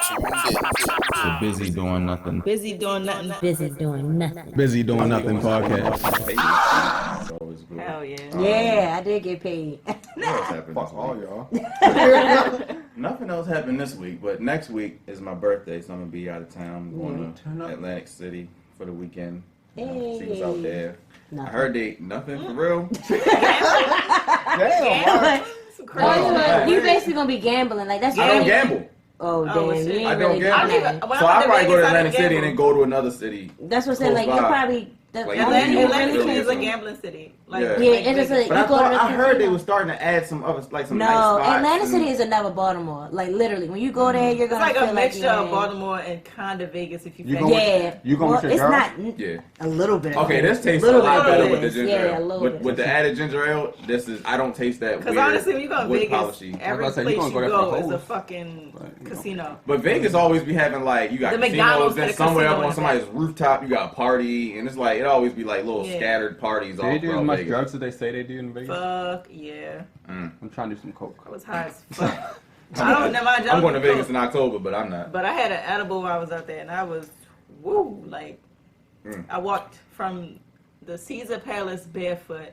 The Busy Doing Nothing. Busy doing nothing. Busy doing nothing. Busy Doing Nothing podcast. Hell yeah. Yeah, I did get paid. Fuck all y'all. Nothing else happened this week, but next week is my birthday, so I'm gonna be out of town. I'm going to Atlantic City for the weekend. See what's out there. Nothing. I heard they nothing for real. Oh, you basically gonna be gambling like that's. I don't gamble. Oh damn, shit. you ain't I don't really gamble. gamble. So I probably go to Atlantic City and then go to another city. That's what I'm saying. Like close you by. probably. Like, Atlantic really is a is. gambling city. Like, Yeah. Yeah, it is a. But I you go thought to the I heard they casino. were starting to add some other some No, nice spots. Atlantic and- City is another Baltimore. Like literally, when you go there, you're It's gonna like feel a mixture you're of in- Baltimore and kind of Vegas if you You fancy. go with- Yeah, You going with your it's girl? not Yeah. a little bit. Of Okay, it. this tastes a Little lot bit. better with the ginger Yeah, a ale. little With, bit. with the added ginger ale, this is I don't taste that Because weird honestly, when you go to wood Vegas, polishy. every I was about to say, place you you gonna go there go for is a hoes. fucking Right, you know. casino. But Vegas always be having like you got The casinos, McDonald's then got a somewhere casino up in on the somebody's rooftop you got a party, and it's like it always be like little Yeah. scattered parties Do all they do as throughout much Vegas. drugs as they say they do in Vegas? Fuck yeah. I'm trying to do some coke. I was high as fuck. I don't know my I'm going to job. Vegas in October, but I'm not. But I had an edible while I was out there, and I was, woo, like, I walked from the Caesar Palace barefoot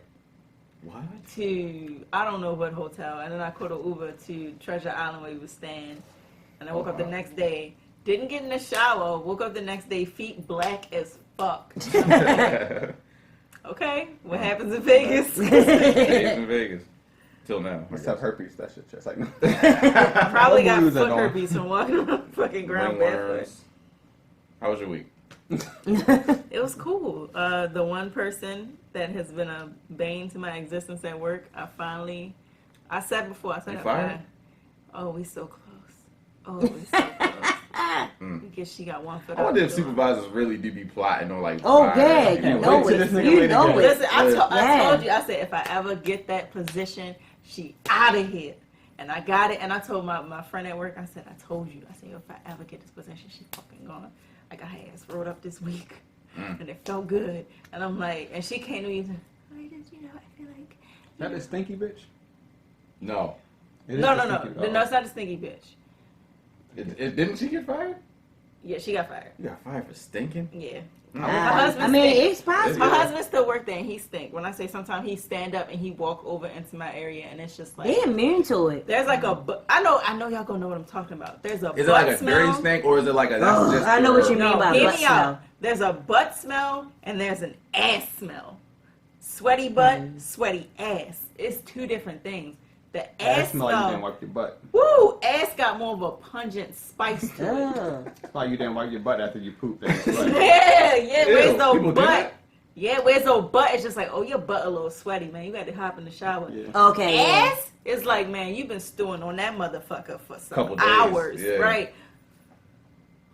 What? to, I don't know what hotel, and then I caught an Uber to Treasure Island where we was staying, and I woke up the next day, didn't get in the shower, woke up the next day, feet black as fuck. Okay, what happens in Vegas? Stays in Vegas. Till now. Except herpes, that shit just like. Probably got Blues are foot gone. herpes from walking on the fucking ground barefoot. Ringworms. How was your week? It was cool. The one person that has been a bane to my existence at work, I said before, I said You it. fired? Oh, we so close. Oh, we so close. I guess she got one foot I out wonder the if door. supervisors really do be plotting on like. Oh firing yeah, people. you Can't know wait till it. this nigga You later know get- it. Listen, I Yeah. told you, I said, if I ever get that position, she out of here. And I got it, and I told my friend at work, I said, I told you. I said, yo, if I ever get this position, she fucking gone. I got her ass rolled up this week, and it felt good. And I'm like, and she came to me and said, I feel like. That is stinky bitch? No. It is No, the no, stinky- no. No, it's not a stinky bitch. Didn't she get fired? Yeah, she got fired. You got fired for stinking? Yeah. No. My husband I mean, stink. it's possible. My husband still work there, and he stink. When I say sometimes he stand up and he walk over into my area, and it's just like They immune to it. there's like a. I know y'all gonna know what I'm talking about. There's a. Is it butt like a smell. dirty stink or is it like a? That's Oh, just I know what you mean No, by hear butt me smell. out. There's a butt smell and there's an ass smell. Sweaty butt, sweaty ass. It's two different things. The ass Smell like you didn't smell. wipe your butt. Woo! Ass got more of a pungent spice to it. Ugh. That's why you didn't wipe your butt after you pooped. Yeah, where's Ew, the people do butt? that? Yeah, where's the butt? It's just like, oh, your butt a little sweaty, man. You got to hop in the shower. Yeah. Okay. yeah. Ass is like, man, you've been stewing on that motherfucker for some Couple days, hours, yeah. right?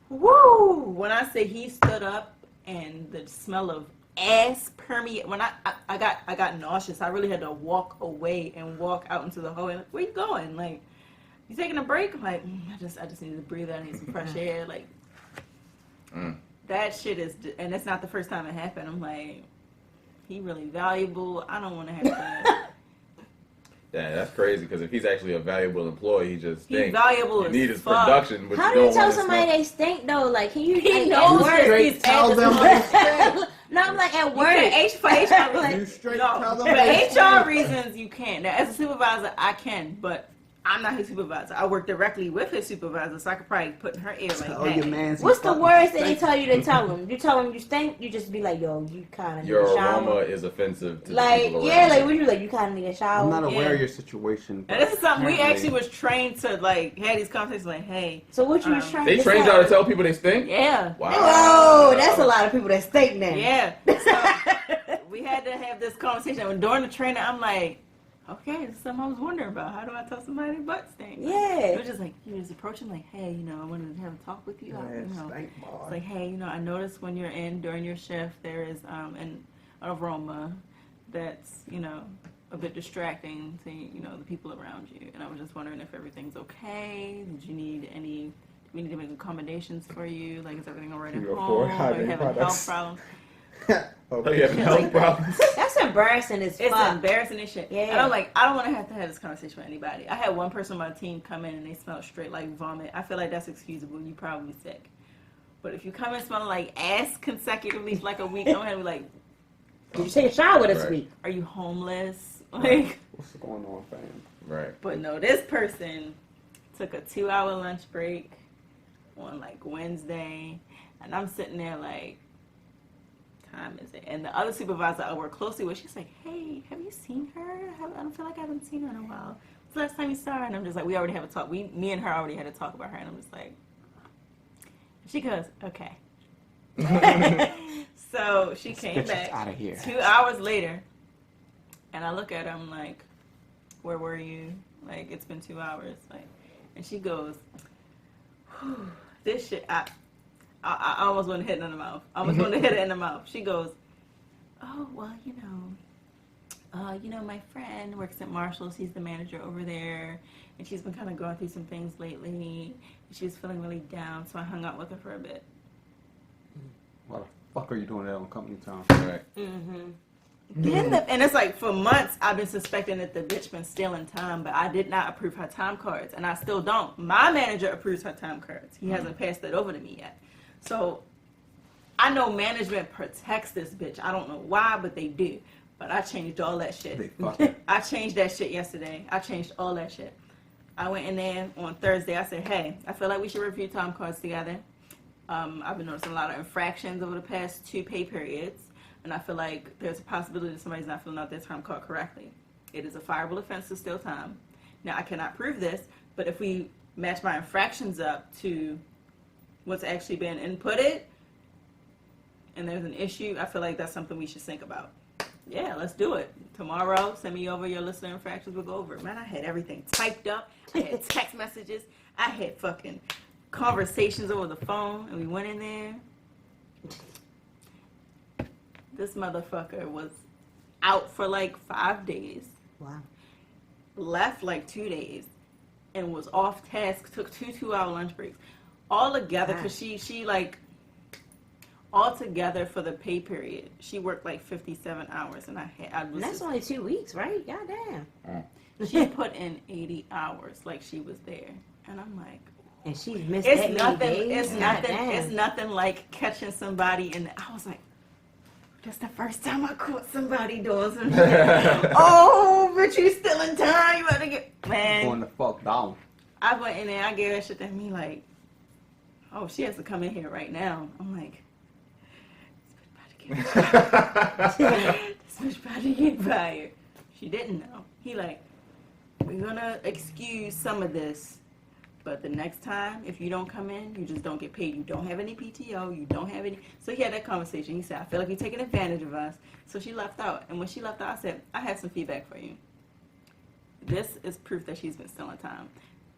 Woo! When I say he stood up and the smell of ass permeate, when I got nauseous. I really had to walk away and walk out into the hallway. Like, where you going? Like, you taking a break? I'm like, I just need to breathe. I need some fresh air. Like, that shit is, and it's not the first time it happened. I'm like, he really valuable. I don't want to have to. Yeah, that's crazy because if he's actually a valuable employee, he just He's stinks. valuable You as need his fuck. production, but How you do you don't tell want somebody his they stink though? Like, can you? He like, knows at that work- he's tell them No, I'm like at You work. can't, for HR, Like, You straight no, tell them for they HR stink. reasons you can't. Now, as a supervisor, I can, but I'm not his supervisor. I work directly with his supervisor, so I could probably put in her ear like, Tell your hey, mans he What's the fucking worst that they stink. tell you to tell them? You tell them you stink. You just be like, yo, you kind of need Your a shower. aroma is offensive to Like, the people yeah, around like you. when you like, you kind of need a shower. I'm not aware Yeah. of your situation. and this is something we apparently- actually was trained to, like, have these conversations like, hey, So what you was trying They to trained say? y'all to tell people they stink? yeah. Wow. Whoa, that's a lot of people that stink now. Yeah. So we had to have this conversation. And during the training, I'm like, okay, this is something I was wondering about. How do I tell somebody their butt stink? Yeah. It was just like, you just approach them like, hey, I wanted to have a talk with you. Yeah, you know, stink, boy. it's like, hey, I noticed when you're in during your shift, there is an aroma that's, a bit distracting to, the people around you. And I was just wondering if everything's okay. Did you need any, do we need to make accommodations for you? Like, is everything all right at Can you home? afford Are you hygiene having products? health problems? Oh, you having health problems? That's embarrassing as It's fuck. embarrassing as shit. Yeah. And I'm like, I don't want to have this conversation with anybody. I had one person on my team come in and they smelled straight like vomit. I feel like that's excusable. You probably sick. But if you come in smelling like ass consecutively for like a week, I'm going to be like, Did you take a shower this Right. week? are you homeless? Like, What's going on, fam? Right. but no, this person took a 2-hour lunch break on like Wednesday. And I'm sitting there like, time is it? And the other supervisor I work closely with, she's like, hey, have you seen her? I don't feel like I haven't seen her in a while. When's the last time you saw her? And I'm just like, we already have a talk. Me and her already had a talk about her. And I'm just like, she goes, okay. So she came back out of here. 2 hours later. And I look at her, I'm like, where were you? Like, it's been 2 hours. Like, and she goes, whew, this shit, I almost want to hit it in the mouth. I almost want to hit it in the mouth. She goes, oh, well, my friend works at Marshall's. He's the manager over there. And she's been kind of going through some things lately. And she was feeling really down, so I hung out with her for a bit. What the fuck are you doing that on company time? Right. Mm-hmm. And it's like, for months, I've been suspecting that the bitch been stealing time, but I did not approve her time cards, and I still don't. My manager approves her time cards. He hasn't passed it over to me yet. So I know management protects this bitch. I don't know why, but they do. But I changed all that shit. They fucking. I changed that shit yesterday. I changed all that shit. I went in there on Thursday. I said, hey, I feel like we should review time cards together. I've been noticing a lot of infractions over the past 2 pay periods. And I feel like there's a possibility that somebody's not filling out their time card correctly. It is a fireable offense to steal time. Now, I cannot prove this, but if we match my infractions up to what's actually been inputted, and there's an issue, I feel like that's something we should think about. Yeah, let's do it. Tomorrow, send me over your list of infractions. We'll go over it. Man, I had everything typed up. I had text messages. I had fucking conversations over the phone, and we went in there. This motherfucker was out for like 5 days. Wow. Left like 2 days. And was off task. Took 2 2-hour lunch breaks. All together, because she like, all together for the pay period, she worked like 57 hours. And And that's only 2 weeks, right? Goddamn. she put in 80 hours like she was there. And I'm like, And she's missed it's that nothing, many days. it's nothing like catching somebody. And I was like, that's the first time I caught somebody doing something. Oh, but you still in time. You better get, man. Going the fuck down. I went in there. I gave that shit to me like, oh, she has to come in here right now. I'm like, this bitch about to get fired. She didn't know. He like, we're gonna excuse some of this, but the next time, if you don't come in, you just don't get paid. You don't have any PTO. You don't have any. So he had that conversation. He said, I feel like you're taking advantage of us. So she left out. And when she left out, I said, I have some feedback for you. This is proof that she's been stealing time.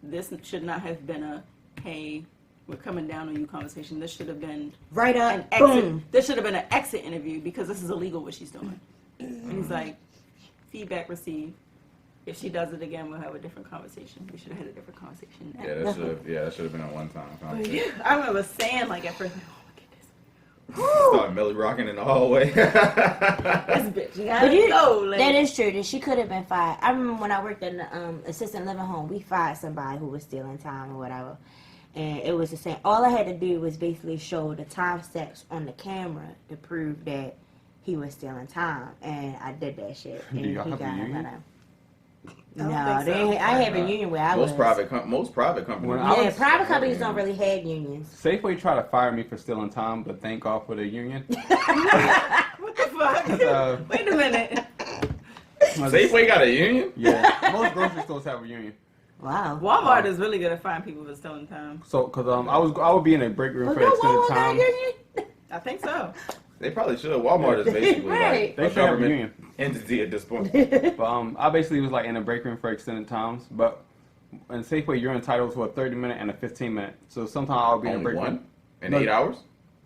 This should not have been a, hey, we're coming down on you conversation. This should have been Right up. an exit. Boom. This should have been an exit interview because this is illegal what she's doing. And he's like, feedback received. If she does it again, we'll have a different conversation. We should have had a different conversation. Yeah, that should have been a one-time But conversation. yeah, I remember saying like at first, Start Millie rocking in the hallway. this bitch, you gotta But you- go. Like, That is true. That she could have been fired. I remember when I worked in the assistant living home, we fired somebody who was stealing time or whatever. And it was the same. All I had to do was basically show the time steps on the camera to prove that he was stealing time. And I did that shit. And Do y'all he have a got union? I don't No, think so. I have a union where I most was. private companies. When I Yeah, was- private companies don't really have unions. Safeway tried to fire me for stealing time, but thank God for the union. what the fuck? Wait a minute. Safeway got a union? Yeah, most grocery stores have a union. Wow. Walmart is really good at finding people for stealing time. So, cause I would be in a break room Well, for no extended Walmart got a time. union. I think so. They probably should. Walmart is basically Right. They like a should have a government union. entity at this point. But I basically was like in a break room for extended times. But in Safeway, you're entitled to a 30-minute and a 15-minute. So sometimes I'll be in a Only break one? room. In No. 8 hours?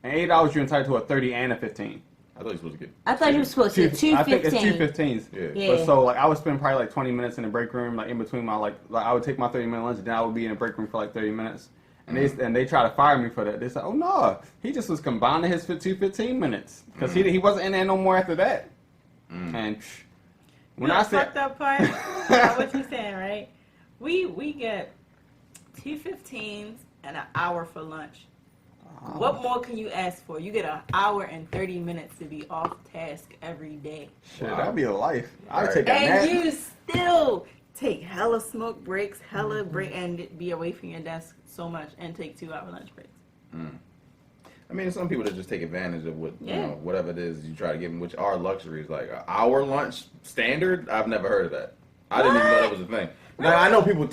In 8 hours, you're entitled to a 30 and a 15. I thought you were supposed to get. I thought you were supposed to I think it's 2:15. 2:15s. Yeah. Yeah. But so like I would spend probably like 20 minutes in the break room, like in between my like I would take my 30-minute lunch, then I would be in a break room for like 30 minutes, And they try to fire me for that. They said, "Oh no, he just was combining his 15 minutes because he wasn't in there no more after that." And when I said fucked up part, what you saying, right? We get 2:15s and an hour for lunch. What more can you ask for? You get an hour and 30 minutes to be off task every day. shit, that'd be a life. I'd Right. take a nap. And you still take hella smoke breaks, hella break, and be away from your desk so much, and take 2-hour lunch breaks. I mean, some people that just take advantage of what Yeah. you know, whatever it is you try to give them, which are luxuries. Like an hour lunch standard, I've never heard of that. I didn't even know that was a thing. Now I know people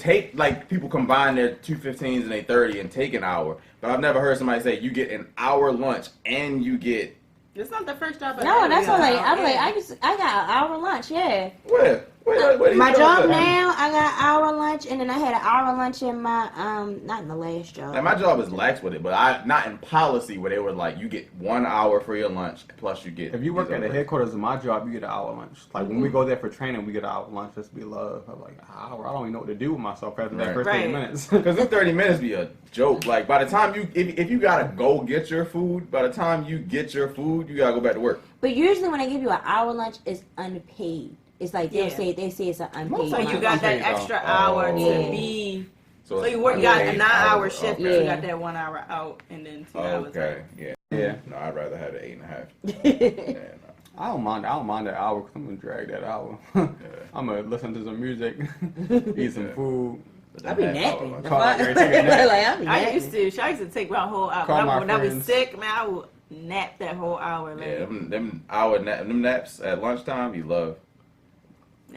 people combine their 2:15s and 8:30 and take an hour, but I've never heard somebody say you get an hour lunch and you get. It's not the first job I No, had. that's what I'm like. Yeah. I got an hour lunch. Yeah. Where My job now, I got an hour lunch, and then I had an hour lunch in my not in the last job. Like my job is lax with it, but not in policy where they were like you get 1 hour for your lunch plus you get. If you work these at the other- headquarters of my job, you get an hour lunch. Like when we go there for training, we get an hour lunch. Just be love. I'm like, an hour. I don't even know what to do with myself after that Right. first 30 Right. minutes. Because in 30 minutes be a joke. Like, by the time if you gotta go get your food, by the time you get your food, you gotta go back to work. But usually when they give you an hour lunch, it's unpaid. It's like Yeah. they say it's an unpaid So lunch. you got that Unpaid, though. extra hour to Yeah. be. So it's you work, you got a unpaid 9-hour hours. shift, Okay. but you Yeah. got that 1 hour out, and then 2 hours. Okay, yeah. Yeah. No, I'd rather have the 8.5. Yeah, I don't mind that hour because I'm gonna drag that hour. I'm gonna listen to some music, eat some food. no. I be That half hour napping. lunch. The Call fuck? out there, take a nap. Like, I be I napping. used to. I used to take my whole hour. Call my When I was friends. sick, man, I would nap that whole hour. Yeah, Man. them naps at lunchtime, you love.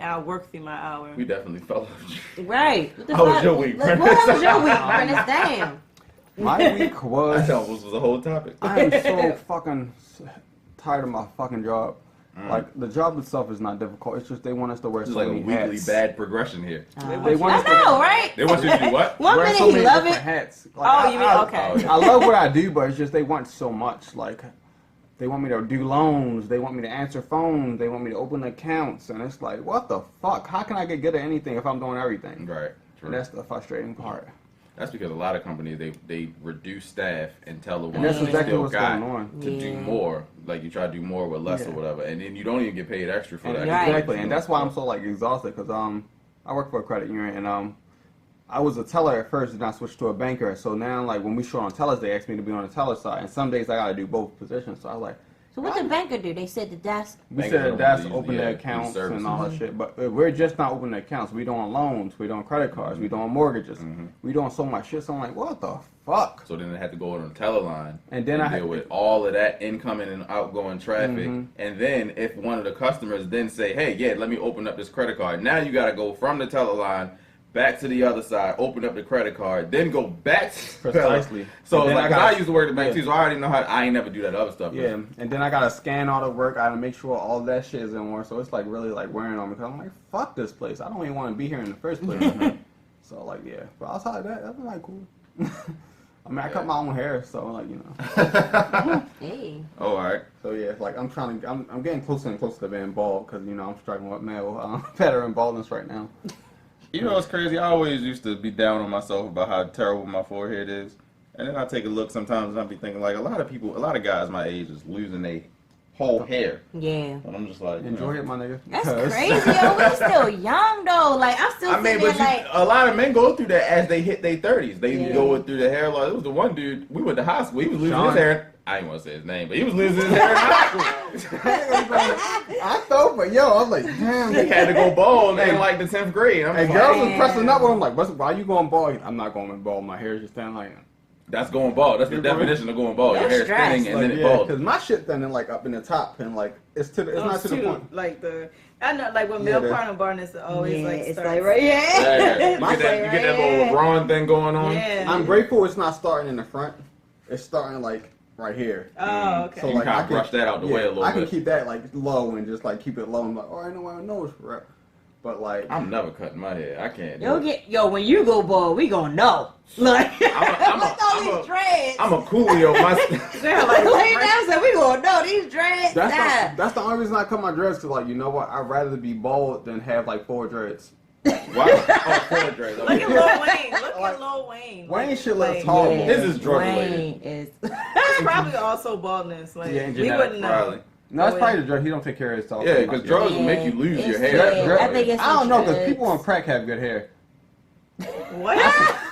I work through my hour. We definitely fell. Right. What the How was fuck? your week, Like, Prentice? what was your week, Prentice? Damn. My week That was. was a whole topic. I am so fucking tired of my fucking job. Like the job itself is not difficult. It's just they want us to wear It's so like a many weekly hats. bad progression here. They want us to I know, right? They want you to do what? One wear minute so he many love different it. hats. Like, Oh, you mean okay? I love what I do, but it's just they want so much. Like they want me to do loans. They want me to answer phones. They want me to open accounts, and it's like, what the fuck? How can I get good at anything if I'm doing everything? Right. True. And that's the frustrating part. That's because a lot of companies they reduce staff and tell the And ones that's who exactly still what's got going on. to do Yeah. more. Like you try to do more with less or Yeah. whatever, and then you don't even get paid extra for And that. Right. exactly, and that's why I'm so like exhausted because I work for a credit union and I was a teller at first and I switched to a banker. So now like when we show on tellers, they ask me to be on the teller side, and some days I gotta do both positions. So I was like, So what the banker do? They said the desk. we Bankers said don't that's use open the, the these accounts services. and all that shit, but we're just not opening accounts. We doing loans, we doing credit cards, we doing mortgages, we doing so much shit. So I'm like, what the fuck? So then they had to go on the teller line And then I had deal with all of that incoming and outgoing traffic. Mhm. And then if one of the customers then say, hey, yeah, let me open up this credit card. Now you got to go from the teller line back to the other side, open up the credit card, then go back to the teller. Precisely. So And it's then like, I used to work at the bank yeah. too, so I already know how, I ain't never do that other stuff. Yeah, and then I gotta scan all the work. I gotta make sure all that shit is in order. So it's like really like wearing on me because I'm like, fuck this place. I don't even want to be here in the first place. So like, yeah. But outside of that, that's like cool. I mean, I cut my own hair, so like, you know. Hey. Oh, all right. So yeah, it's like I'm getting closer and closer to being bald because you know I'm struggling with male pattern baldness right now. You know what's crazy? I always used to be down on myself about how terrible my forehead is. And then I take a look sometimes and I be thinking like a lot of guys my age is losing their whole hair. Yeah. And I'm just like, you Enjoy know. it, my nigga. That's because- crazy, yo. We still young though. Like I'm still I mean, sitting but there like a lot of men go through that as they hit their 30s. They Yeah. go through the hair loss. It was the one dude, we went to high school, he was losing Sean. his hair. I ain't want to say his name, but he was losing his hair in high school. I felt, but yo, I was like, damn. He had to go bald in like the 10th grade. I'm And just girls like, was pressing up with him like, why you going bald? I'm not going bald. My hair is just standing like. that's going bald. That's the You're going- definition of going bald. Your That's hair's stress. thinning and Like, then it yeah, bald. because my shit then like up in the top and like it's not to the point. Like I know, like when Yeah, male partner baldness always yeah, like it's starts. like right Yeah, yeah. You My get that, you get that right little here. LeBron thing going on. Yeah. I'm grateful it's not starting in the front. It's starting like right here. Oh, okay. So You like kinda I can brush that out the way a little I can bit. keep that like low and just like keep it low. I'm like, oh, I know I know it's right. But like, I'm never cutting my hair. I can't do Yo, it. when you go bald, we gonna know. Like, I'm look all these dreads. I'm a coolio. They're like, Like now, so we gonna know these dreads. that's the only reason I cut my dreads because like you know what, I'd rather be bald than have like 4 dreads. Why? Oh, for Dre. Look at Lil Wayne. Look at Lil Wayne. Wayne shit looks like, horrible. This is drug Wayne related. is. It's probably also baldness. Like, Yeah, we genetic, wouldn't know. Probably. No, it's probably the drug. He don't take care of himself. Yeah, because drugs will make you lose your It's- hair. yeah, I think it's I don't know, because drugs. people on crack have good hair. What?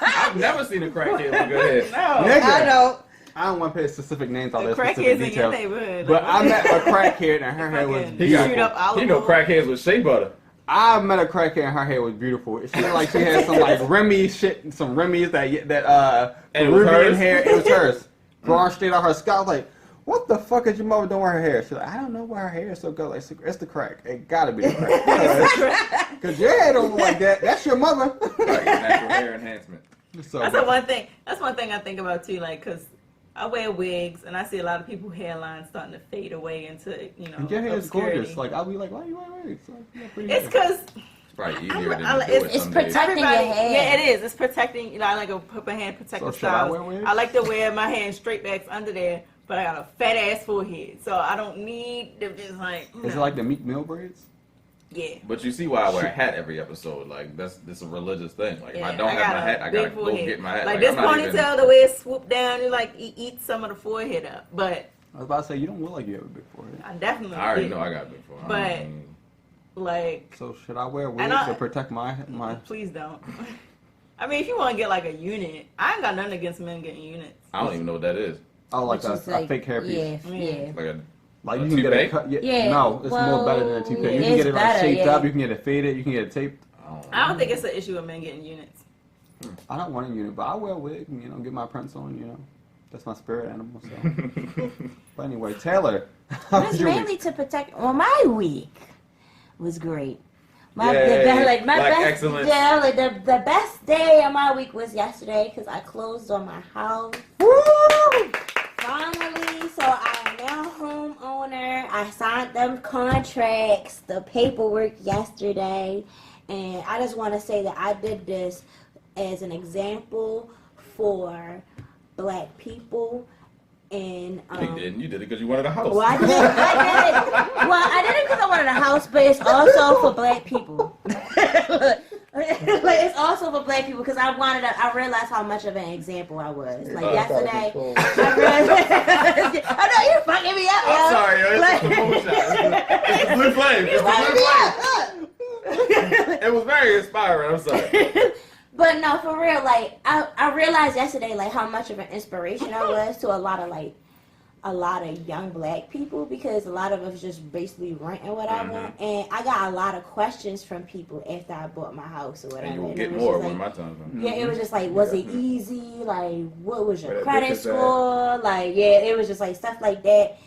I've never seen a crackhead with good hair. No. Nigga. I know. I don't want to pay specific names, all The that specific crackheads in your details. neighborhood. But like, I met a crackhead and her hair was fucking He got- shoot up olive He know oil. crackheads with shea butter. I met a crackhead and her hair was beautiful. She looked like she had some like Remy shit, some Remy's that And it was Peruvian hers? hair. It was hers, growing straight out her scalp. Like, what the fuck is your mother doing with her hair? She's like, I don't know why her hair is so good. Like, it's the crack. It gotta be the crack. Cause your hair don't look like that. That's your mother. Like natural hair enhancement. So, That's the one thing. That's one thing I think about too. Like, cause I wear wigs and I see a lot of people hairlines starting to fade away into and your hair is obscurity. gorgeous. Like, I'll be like, why you wear wigs? Like, you got pretty It's hair. cause It's probably easier than I- to do it it's some days. protecting your hair. Yeah, it is. It's protecting. You know, I like to put my hand protective So should I styles. wear wigs? I like to wear my hair in straight backs under there, but I got a fat ass forehead, so I don't need to just like. Is it like the Meek Mill braids? Yeah. But you see why I wear a hat every episode. Like, that's a religious thing. Like, if I Yeah, don't have got my a hat, I gotta big go forehead. get my hat. Like this I'm not ponytail, the way it swooped down, you like eat some of the forehead up. But I was about to say, you don't look like you have a big forehead. I definitely. I already did. know I got a big forehead. But- Like, So should I wear And wigs I- to protect my? please don't. I mean, if you want to get like a unit, I ain't got nothing against men getting units. I don't even know what that is. Oh, like Which a, is a fake hairpiece. Yeah, yeah. Like a Like A you can get a toupee? cut. Yeah, No, it's more better than a well, toupee. You it's can get it like better, shaped yeah. up. You can get it faded. You can get it taped. I don't think it's an issue with men getting units. I don't want a unit, but I wear a wig. You know, get my prints on. You know, that's my spirit animal. So. But anyway, Taylor. how It was was your mainly week? to protect. Well, my week was great. My Yay. my Like best, excellence. yeah, like the best day of my week was yesterday because I closed on my house. Woo! Finally, so I am now homeowner. I signed them contracts, the paperwork yesterday, and I just want to say that I did this as an example for Black people. And You didn't. You did it because you wanted a house. well, I did it. Well, I did it because I wanted a house, but it's also for Black people. Like, it's also for Black people because I realized how much of an example I was. Like yesterday, I realized, I know you're fucking me up. I'm yo. sorry, yo. It's Like- the blue shot. It's the blue flame. It's the blue flame. It was very inspiring. I'm sorry. But no, for real, like I realized yesterday like how much of an inspiration I was to a lot of young Black people because a lot of us just basically rent or whatever. And I got a lot of questions from people after I bought my house or whatever. And you will And get it was more just when like, my time comes. yeah, it was just like, was it easy? Like, what was your Where that credit bitch is at? score? Like, yeah, it was just like stuff like that.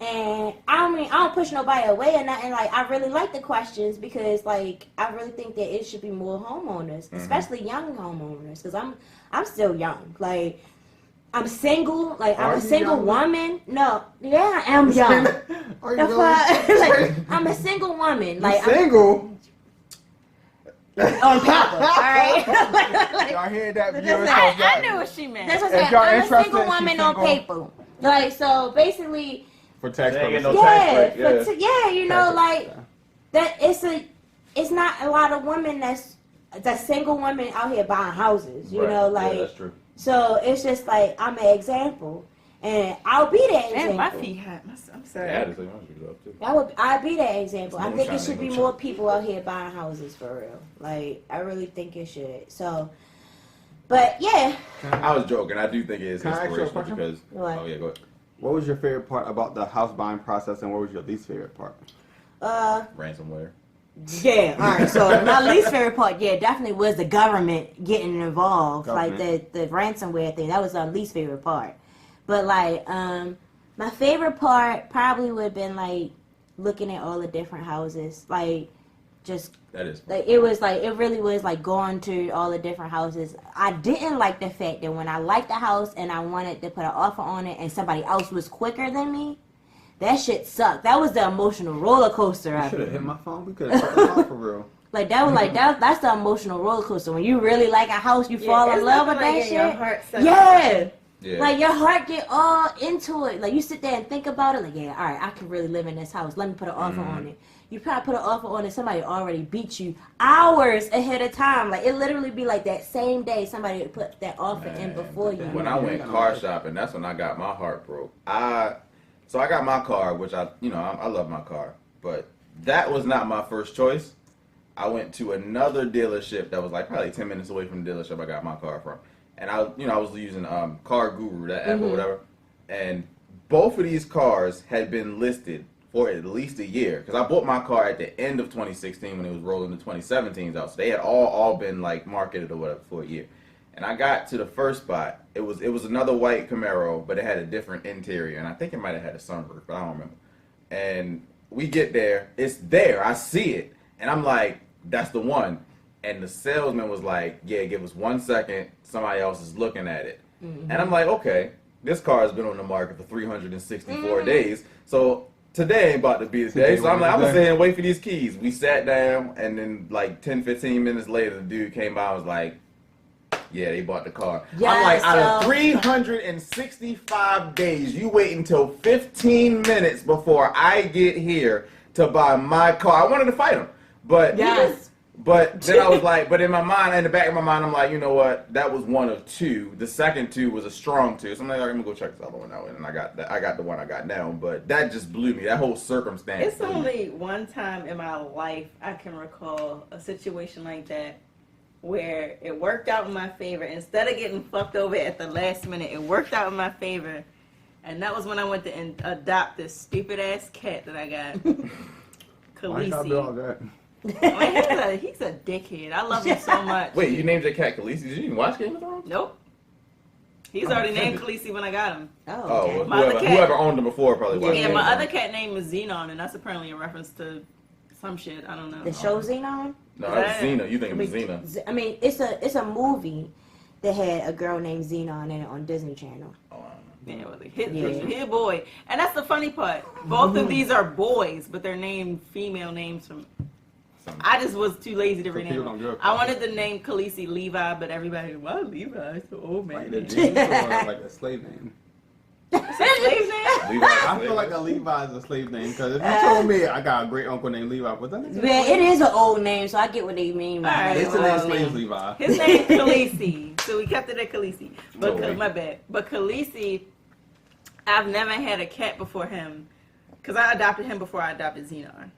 And I mean, I don't push nobody away or nothing. Like, I really like the questions because, like, I really think that it should be more homeowners, especially young homeowners. Because I'm still young. Like, I'm single. Like, I'm Are a you single young? woman. No, yeah, I am young. Are The you fuck? really? Like, I'm a single woman. Like, You single? on paper. All right. Like, Y'all hear that? Listen, viewers? I knew what she meant. that's what If I'm saying. y'all I'm a interested, single she's woman on single. paper. Like, so basically. For tax They ain't get purposes. no tax Yeah, break, but yeah, you know, Tax- like that. It's not a lot of women that's single women out here buying houses. You Right. know, Yeah, like that's true. so. It's just like I'm an example, and I'll be that Man, my example. feet hot. I'm sorry. Yeah, I had to say my shoes off too. I'll be that example. I It's think it moonshine, should be ain't more no people out here buying houses for real. Like I really think it should. So, but yeah, I was joking. I do think it is Can I ask you a inspirational question? because. What? Oh yeah, go ahead. What was your favorite part about the house buying process, and what was your least favorite part? Ransomware. Yeah, all right. So my least favorite part, yeah, definitely was the government getting involved, Government. like the ransomware thing. That was our least favorite part. But like, my favorite part probably would have been like looking at all the different houses, like just That is. like it really was like going to all the different houses. I didn't like the fact that when I liked the house and I wanted to put an offer on it and somebody else was quicker than me, that shit sucked. That was the emotional roller coaster You of should have it. hit my phone. We could have talked about for real. Like that was like that's the emotional roller coaster. When you really like a house, you fall in love with that shit. Yeah. Yeah. Like your heart get all into it. Like you sit there and think about it. Like, yeah, all right, I can really live in this house. Let me put an offer on it. you probably put an offer on and somebody already beat you hours ahead of time. Like, it literally be like that same day somebody would put that offer in before you. When I went car shopping, that's when I got my heart broke. So I got my car, which I love my car, but that was not my first choice. I went to another dealership that was like probably 10 minutes away from the dealership I got my car from. And I was using Car Guru, that app or whatever. And both of these cars had been listed for at least a year. Because I bought my car at the end of 2016 when it was rolling the 2017s out. So they had all been like marketed or whatever for a year. And I got to the first spot. It was another white Camaro, but it had a different interior. And I think it might have had a sunroof, but I don't remember. And we get there. It's there. I see it. And I'm like, that's the one. And the salesman was like, yeah, give us 1 second. Somebody else is looking at it. And I'm like, okay, this car has been on the market for 364 days. So today ain't about to be the day. So I'm like, I'm going to sit here and wait for these keys. We sat down, and then like 10, 15 minutes later, the dude came by and was like, yeah, they bought the car. Yes, I'm like, out of 365 days, you wait until 15 minutes before I get here to buy my car. I wanted to fight him. But Yes. But then I was like, but in my mind, in the back of my mind, I'm like, you know what? That was one of two. The second two was a strong two. So I'm like, all right, I'm gonna go check this other one out, and I got the one I got now. But that just blew me. That whole circumstance. It's only one time in my life I can recall a situation like that where it worked out in my favor. Instead of getting fucked over at the last minute, it worked out in my favor. And that was when I went to adopt this stupid ass cat that I got. Why you gotta do all Khaleesi. that? Man, he's a dickhead. I love him so much. Wait, you named your cat Khaleesi? Did you even watch Game of Thrones? Nope. He's already named Khaleesi when I got him. Oh, Oh, okay. well, My other cat- whoever owned him before probably watched Yeah, Game my of other Thrones. cat name is Xenon, and that's apparently a reference to some shit. I don't know. The show Xenon? No, that's Xena. You thinking of Xena? I mean, it's a movie that had a girl named Xenon in it on Disney Channel. Oh, I don't know. Yeah, well, hit Yeah. boy. And that's the funny part. Both of these are boys, but they're named female names from... I just was too lazy to rename people don't them. give a I fuck. wanted to name Khaleesi Levi, but everybody, why Levi? It's an old man. Like the name. James or like a slave name. It's a slave name? Levi, I feel like a Levi is a slave name because if you told me I got a great uncle named Levi, but then Yeah, it is an old name, so I get what they mean by Alright, that. it's an well, slave Levi. His name's Khaleesi, so we kept it at Khaleesi. But Totally. my bad. But Khaleesi, I've never had a cat before him, because I adopted him before I adopted Xenon.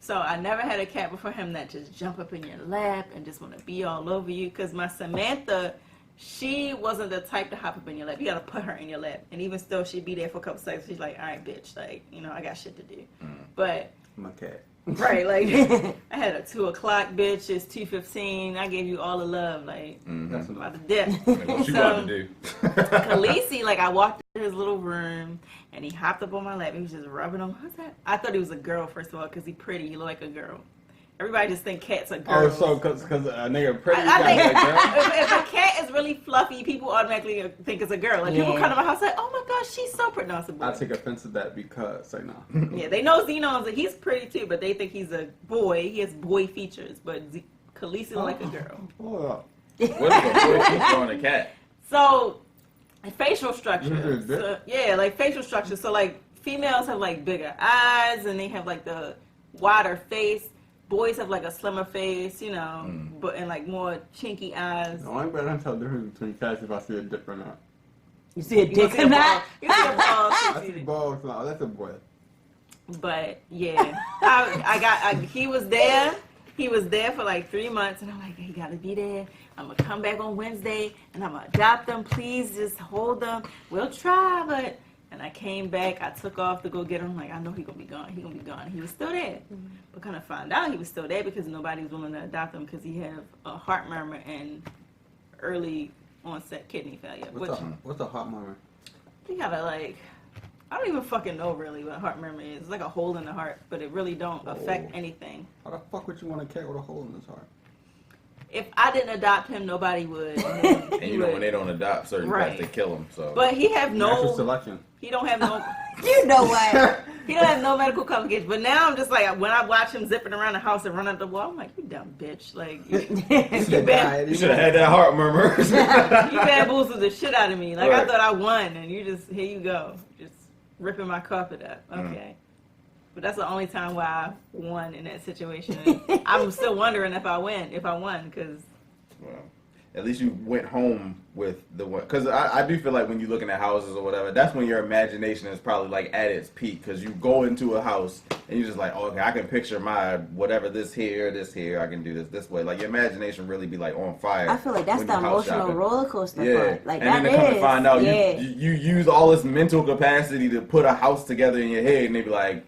So I never had a cat before him that just jump up in your lap and just want to be all over you. Because my Samantha, she wasn't the type to hop up in your lap. You got to put her in your lap. And even still, she'd be there for a couple seconds. She's like, all right, bitch. Like, I got shit to do. But, My cat. right, like, I had a 2 o'clock, bitch. It's 2:15. I gave you all the love. Like, That's I'm enough. about to dip. Like, what you So- about to do? Khaleesi, like, I walked in his little room and he hopped up on my lap. He was just rubbing on. What's that? I thought he was a girl, first of all, because he's pretty. He looked like a girl. Everybody just think cats are Oh, girls. so because a nigga pretty, I think like girl? if a cat is really fluffy, people automatically think it's a girl. Like, people Yeah. come to my house like, oh my gosh, she's so pretty. No, it's a boy. I take offense to that because like no. Yeah, they know Xenon's he's pretty too, but they think he's a boy. He has boy features, but Khaleesi look like a girl. Hold up. What is a boy feature on a cat? So, facial structure. Mhm. So, yeah, like facial structure. So, like, females have, like, bigger eyes, and they have, like, the wider face. Boys have, like, a slimmer face, but and, like, more chinky eyes. The only way I can tell the difference between cats if I see a dip or not. You see a You dick see or a not? ball. You see a ball. I see balls. No, that's a boy. But yeah, he was there. He was there for like 3 months, and I'm like, he gotta be there. I'm gonna come back on Wednesday, and I'm gonna adopt them. Please just hold them. We'll try, but. And I came back. I took off to go get him. Like, I know he gonna be gone. He gonna be gone. He was still there, but kind of found out he was still there because nobody was willing to adopt him because he had a heart murmur and early onset kidney failure. What's a hot murmur? He got a I don't even fucking know really what a heart murmur is. It's like a hole in the heart, but it really don't affect anything. How the fuck would you want a cat with a hole in his heart? If I didn't adopt him, nobody would. And you know when they don't adopt certain Right. pets, they kill them. So. But he have Natural no. selection. He don't have no. You know what? He don't have no medical complications. But now I'm just like, when I watch him zipping around the house and run up the wall, I'm like, you dumb bitch. Like, you You should have had that heart murmur. bamboozled the shit out of me. Like, I Right. thought I won, and you just, here you go. Just ripping my carpet up. Okay. But that's the only time where I won in that situation. I'm still wondering if I won, because Well, at least you went home with the one. Because I do feel like when you're looking at houses or whatever, that's when your imagination is probably like at its peak. Because you go into a house and you're just like, oh, okay, I can picture my whatever this here, I can do this way. Like your imagination really be like on fire. I feel like that's when the you're house emotional shopping. roller coaster Yeah, part. Like and then that they come is, to find out yeah, you use all this mental capacity to put a house together in your head, and they be like,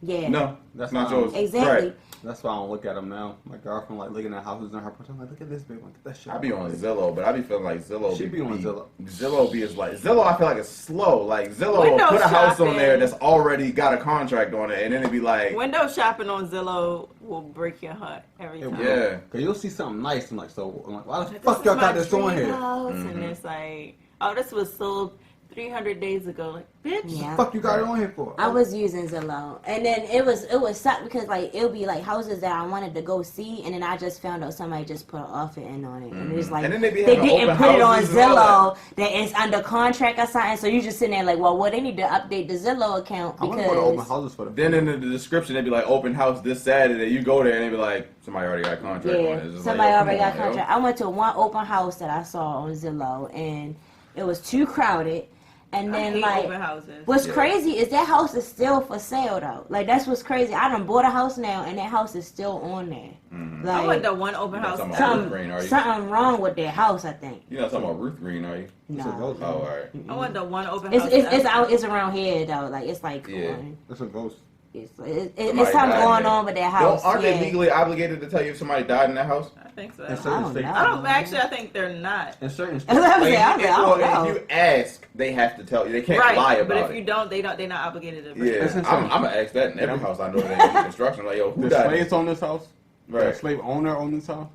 yeah, no, That's not not- yours. exactly. Right. That's why I don't look at them now. My girlfriend like looking at houses in her portrait. I'm like, look at this big one. Look at that shit. I be on Zillow, but I be feeling like Zillow. She be on Zillow. Zillow be is like Zillow. I feel like it's slow. Like Zillow will Window put a house on shopping. there that's already got a contract on it, and then it'd be like, window shopping on Zillow will break your heart every It time. will. yeah. Cause you'll see something nice and like, so I'm like, why the This fuck is y'all my got this on dream here? house, Mhm. and it's like, oh, this was sold 300 days ago. Like, bitch. Yeah. Fuck you got it on here for? I was using Zillow, and then it was suck because like it'll be like houses that I wanted to go see, and then I just found out somebody just put an offer in on it, and it was like And then they be they having didn't open put it on houses and all Zillow that it's under contract or something. So you just sitting there like, well, they need to update the Zillow account I want to go to open because houses for the. Then in the description, they'd be like, open house this Saturday. You go there, and they'd be like, somebody already got a contract on it. yeah, It's just somebody like, yo, already come got on, yo. contract. I went to one open house that I saw on Zillow, and it was too crowded. And I then hate like open houses. what's Yeah. crazy is that house is still for sale though. Like that's what's crazy. I done bought a house now and that house is still on there. Mhm. I went Like to one open You house. got something ever. Ruth Green, are you? something wrong with that house, I think. You're not talking about Ruth Green, are you? It's a No. ghost. Oh, all right. I went to one open It's house. it's ever. out it's around here though. Like it's like Yeah. It's a ghost. it's Somebody something died going there. on with that house. Aren't they yeah. legally obligated to tell you if somebody died in that house? I think so. In I certain don't states. know. I don't actually. I think they're not. In certain I states. was like, I don't know. If you ask, they have to tell you. They can't Right, lie but about if you it. don't, they're not obligated to. Yeah, It's in I'm some- gonna ask that in every Yeah. house I know that ain't construction. Like, yo, who The died? slaves own this house. The Right. slave owner own this house.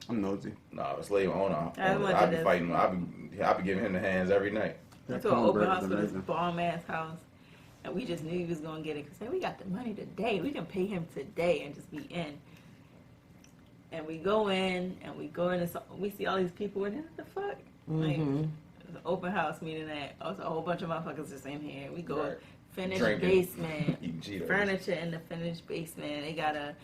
I'm nosy. No, a slave owner. I went to I'd be this. fighting. I'd be giving him the hands every night. Went That to an open cornbread house is for this amazing. bomb ass house, and we just knew he was gonna get it because hey, we got the money today. We can pay him today and just be in. And we go in, and we see all these people in there. What the fuck? Like, Mhm. it's an open house meeting that also a whole bunch of motherfuckers just in here. We go Right. finished Drinking. basement, Eating Cheetos. furniture in the finished basement. They got a,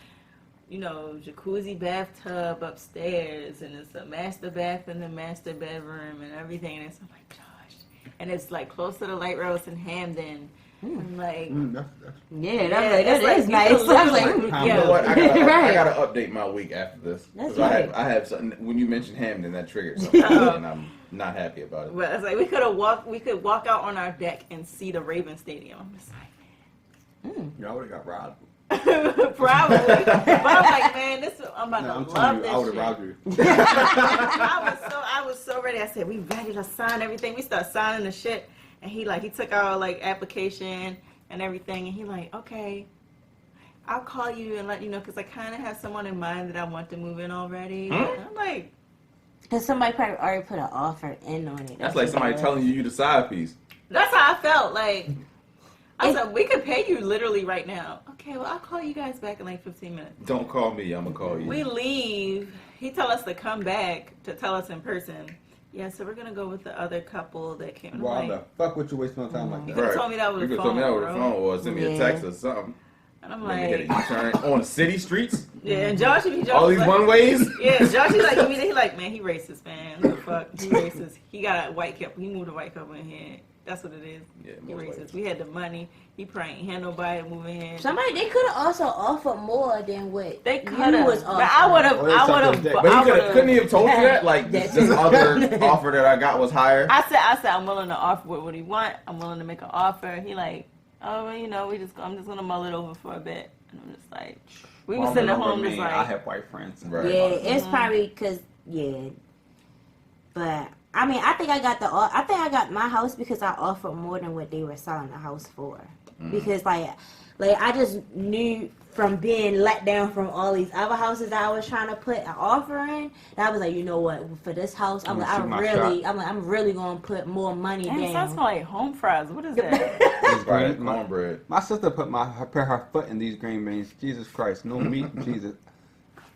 jacuzzi bathtub upstairs, and it's a master bath in the master bedroom and everything. And it's oh my gosh, and it's like close to the light rails in Hamden. I'm like, That's Yeah, Yeah, that it's like is you nice. can I was literally- like, You Yeah. know what? I Right. gotta update my week after this. That's 'Cause right. I have something. When you mentioned Hamden, that triggered something, and I'm not happy about it. but it's like we could walk out on our deck and see the Raven Stadium. I'm just Y'all would have got robbed. like, probably, but I'm like, man, I'm about No, I'm to telling love you, I would this have shit. robbed you. I was so ready. I said, we ready to sign everything. We start signing the shit. And he took our application and everything. And he okay, I'll call you and let you know. Cause I kind of have someone in mind that I want to move in already. And I'm like, because somebody probably already put an offer in on it. That's like somebody what it telling you the side piece. that's how I felt. Like, I said, we could pay you literally right now. Okay, well, I'll call you guys back in 15 minutes. Don't call me. I'm gonna call you. We leave. He tell us to come back to tell us in person. Yeah, so we're gonna go with the other couple that came. I'm Why like, the fuck would you waste my time like You that? could've told me that over You the could've told me that phone, over the bro. phone, or send me a Yeah. text or something. and I'm Let me get a like, U-turn on the city streets. yeah, and Josh All these like, one ways. Yeah, Josh, he like, man, he racist, man. What the fuck? He racist. He got a white couple. He moved a white couple in here. That's what it is. Yeah, He most racist. likely. We had the money. He probably ain't had nobody moving in. Somebody they could have also offered more than what They you could have. was But I would have. Or they I suck would his dick. have. But he couldn't he have told you that? Like That's this true. other offer that I got was higher. I said, I'm willing to offer what he want. I'm willing to make an offer. He like, oh, well, I'm just gonna mull it over for a bit. And I'm just like, we was sitting at home just I like, have white friends. Right. Yeah, it's probably because But I mean, I think I got my house because I offered more than what they were selling the house for. Because like I just knew from being let down from all these other houses that I was trying to put an offer in, that I was like, you know what, for this house, I'm really gonna put more money damn, it sounds down. like home fries. What is that? These Right, green- my, cornbread. my sister put her foot in these green beans. Jesus Christ, no meat, Jesus.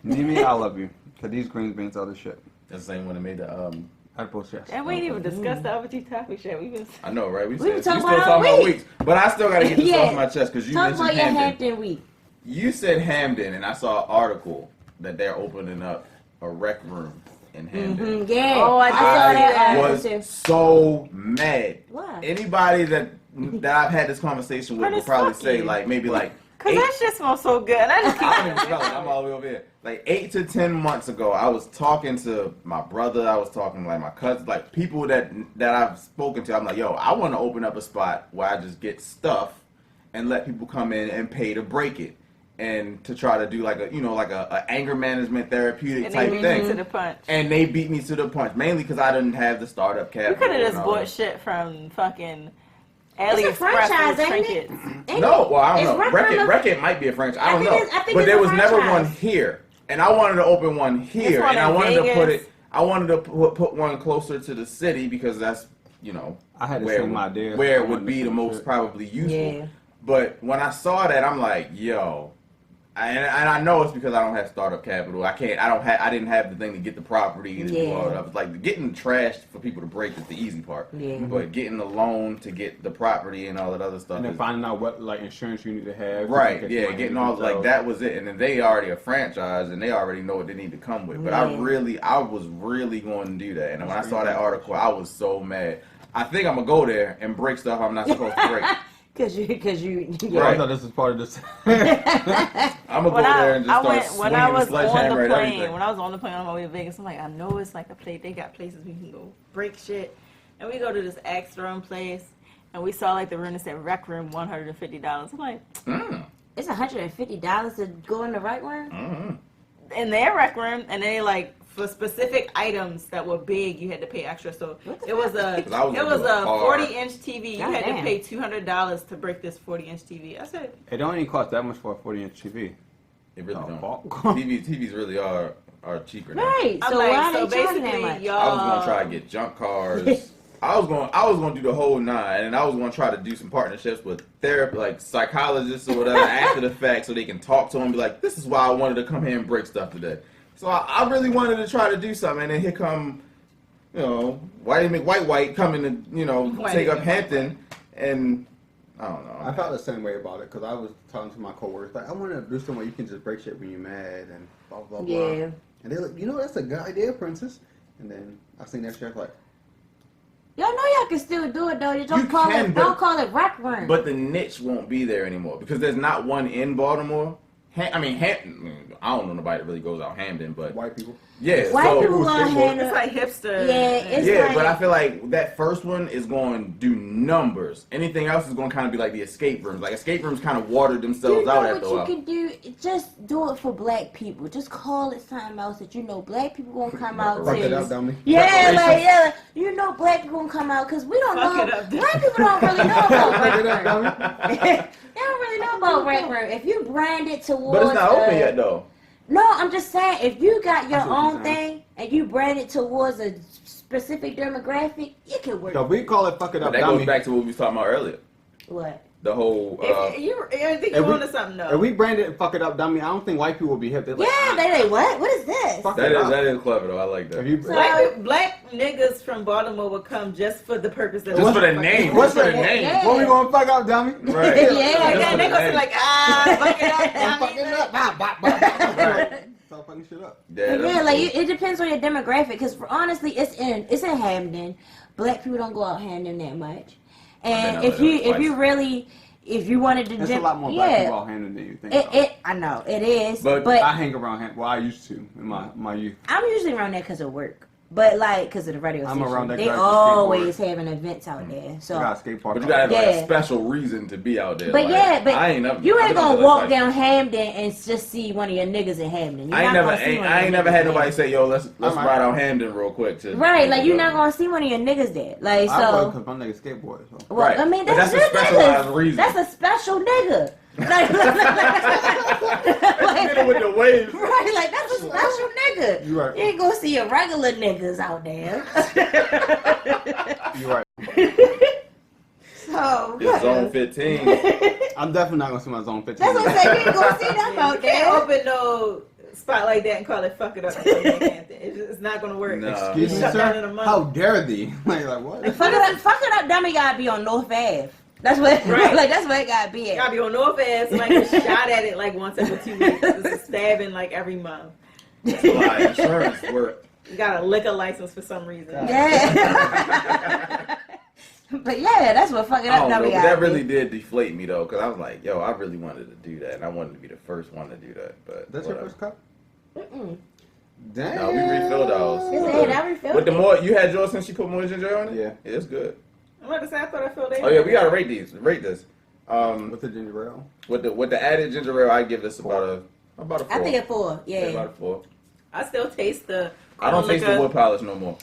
Mimi, I love you. Cause these green beans are the shit. That's the same one that made the bullshit. And we ain't even discussed the other two topics yet. We've been. I know, right? We been still talking about talking our about week. weeks, but I still gotta get this Yeah. off my chest because you Talk mentioned about your Hamden. Hampton week. You said Hamden, and I saw an article that they're opening up a rec room in Hamden. Yeah. Oh, I saw that I article was too. so mad. Why? Anybody that I've had this conversation with But will it's probably fuck say you. like maybe like Cause that shit smells so good. And I just keep I don't even smell it. I'm all the way over here. Like 8 to 10 months ago, I was talking to my brother. I was talking to like my cousins, like people that I've spoken to. I'm like, yo, I want to open up a spot where I just get stuff and let people come in and pay to break it, and to try to do like a anger management therapeutic And type they beat thing. me to the punch. And they beat me to the punch, mainly because I didn't have the startup You capital. could have just and all bought that. shit from fucking It's a AliExpress franchise, with ain't trinkets. it? Ain't No, it? well, I Is don't know. Rec Room Wreck-It might be a franchise. I don't know. I think But it's there a was never franchise. one here. And I wanted to open one here. one And I in wanted to Vegas. put it, I wanted to put one closer to the city because that's, I had the where, same idea. where I it would wanted be the the same most shit. probably useful. Yeah. But when I saw that, I'm like, yo. And I know it's because I don't have startup capital. I didn't have the thing to get the property and do all that. It's like getting trash for people to break is the easy part. Yeah. But getting the loan to get the property and all that other stuff And then is finding out what like insurance you need to have. right, to get yeah, your getting money all like themselves. that was it, and then they already a franchise, and they already know what they need to come with. But I was really going to do that, and when I saw that article, I was so mad. I think I'm gonna go there and break stuff I'm not supposed to break. Cause you, Yeah, Right. I thought this was part of this. I'm gonna go there and just start when I swinging was the sledgehammer on the at plane, everything. when I was on the plane on my way to Vegas, I'm like, I know it's like a place. They got places we can go break shit, and we go to this X room place, and we saw like the room that said rec room $150. I'm like, It's $150 to go in the right room. Mm-hmm. in their rec room, and they like for specific items that were big, you had to pay extra. So it was a 40-inch TV. You had to pay $200 to break this 40-inch TV. I said It don't even cost that much for a 40-inch TV. It really don't. fuck. TVs really are cheaper now. Right. I'm So like, why so are they charging that basically, much? y'all. I was gonna try to get junk cars. I was gonna do the whole nine, and I was gonna try to do some partnerships with therapy, like psychologists or whatever, after the fact, so they can talk to them and be like, "This is why I wanted to come here and break stuff today." So I really wanted to try to do something, and then here come, Whitey McWhite coming to, take up Hampton, and I don't know. I felt the same way about it because I was talking to my coworkers like, I want to do something where you can just break shit when you're mad and blah blah blah. Yeah. And they're like, that's a good idea, Princess. And then I seen that shit like, Y'all know y'all can still do it though. You don't You call can, it. but- Don't call it rec room. But the niche won't be there anymore because there's not one in Baltimore. Hampton. I don't know nobody that really goes out Hamden, but white people. yeah. White so, people gonna handle. It's like hipster. It's yeah, like, but I feel like that first one is going to do numbers. Anything else is going to kind of be like the escape rooms. Like escape rooms kind of watered themselves you know out what after a you while. can do? Just do it for black people. Just call it something else that black people gonna come out Fuck it to. up, dummy. Yeah, Reparations. like black people gonna come out because we don't Fuck know. it up, dummy. Black people don't really know about Fuck it rec up, room. dummy. They don't really know about rec room. If you brand it towards, But it's not open yet though. No, I'm just saying if you got your I see what you're own saying. thing and you brand it towards a specific demographic, you can work. So we call it fuck it But up, that dummy. goes back to what we was talking about earlier. What? The whole. I think if you're we- onto something though. If we branded fuck it up, dummy, I don't think white people will be hip. They're like, Yeah, they what? What is this? fuck that it up. is clever though. I like that. If you, Black niggas from Baltimore would come just for the purpose of Just for the name. What's Just for the the- name. yeah. what we gonna fuck up, dummy? Right. Yeah, Just Yeah, for they the gonna name. be like, fuck it up, Fuck it up. Bah, bah, bah, bah. Right. Stop fucking shit up. Yeah, But that's yeah, like cool. it depends on your demographic. Because honestly, it's in Hamden. Black people don't go out Hamden that much. And been out there if you twice. really, if you wanted to, There's a lot more black people out handling than you think. I know it is, But but I hang around Ham. Well, I used to in my youth. I'm usually around there because of work. But like, because of the radio I'm station, around there they 'cause I always having events out there. So, We got a skate park. But you gotta have like Yeah. a special reason to be out there. but like, yeah, but I ain't never. you I've ain't been out gonna there walk twice. down Hamden and just see one of your niggas in Hamden. You're I ain't not never, gonna see one of I your ain't never niggas had in nobody Hamden. say, "Yo, let's I'm ride out Hamden real quick." To Right, like you're not gonna see one of your niggas there. Like I so. would because my nigga skateboard. So. Well, Right. I mean, But that's that's a your specialized niggas. reason. That's a special nigga. Like, Hit him with the waves. right, like that's a special nigga. You right. You ain't gonna see your regular niggas out there. You right. So, It's zone 15. I'm definitely not gonna see my zone 15. that's what I'm saying. You ain't gonna see them out You can't there. open no spot like that and call it "fuck it up." It's not gonna work. No. Excuse me, Shut down in a sir. month. How dare thee? Like what? Like, fuck it up, dummy gotta be on North Ave. That's what, Right. like, that's where it gotta be You at. gotta be on North Ave. Somebody gets shot at it like once every 2 weeks. It's a stabbing like every month. That's a lot of insurance work. You got a liquor license for some reason. Yeah. But yeah, that's what fucking I up don't know, dummy but gotta that be. really did deflate me though, because I was like, yo, I really wanted to do that, and I wanted to be the first one to do that. But That's whatever. your first cup? Mm-mm. Damn. No, we refilled ours. Hey, that refilled With the it. more you had yours since you put more ginger on it. Yeah. It's good. I'm about to say I thought I felt that. Oh yeah, we gotta rate these. Rate this. With the ginger ale. With the added ginger ale, I give this about a 4. I think it's 4. Yeah. About a 4. I still taste the. I don't taste the liquor. wood polish no more.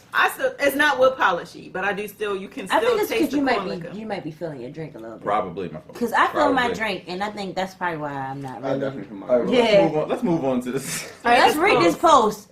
It's not wood polishy, but I do still. You can I still think it's taste because the you corn liquor. might be feeling your drink a little bit. Probably my fault. Because I feel my Probably. drink, and I think that's probably why I'm not I really. definitely come All right, out. well, Yeah. let's move on to this. All right, let's read this post.